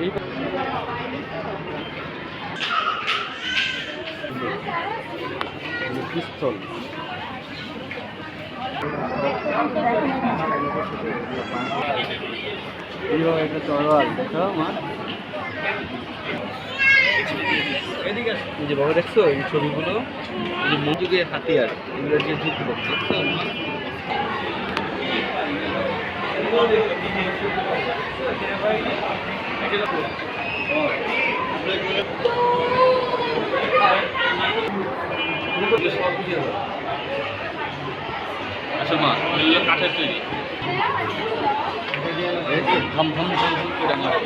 এই পিস্তল একটা তরোয়াল দেখো মা। এই যে বাবা দেখছো এই ছবিগুলো, এই যে মজুগের হাতিয়ার, এগুলো যে যুদ্ধ করছে দেখছো? আচ্ছা মা, এগুলো কাঠের তৈরি, ধম ধম ধম ধম করে মারে।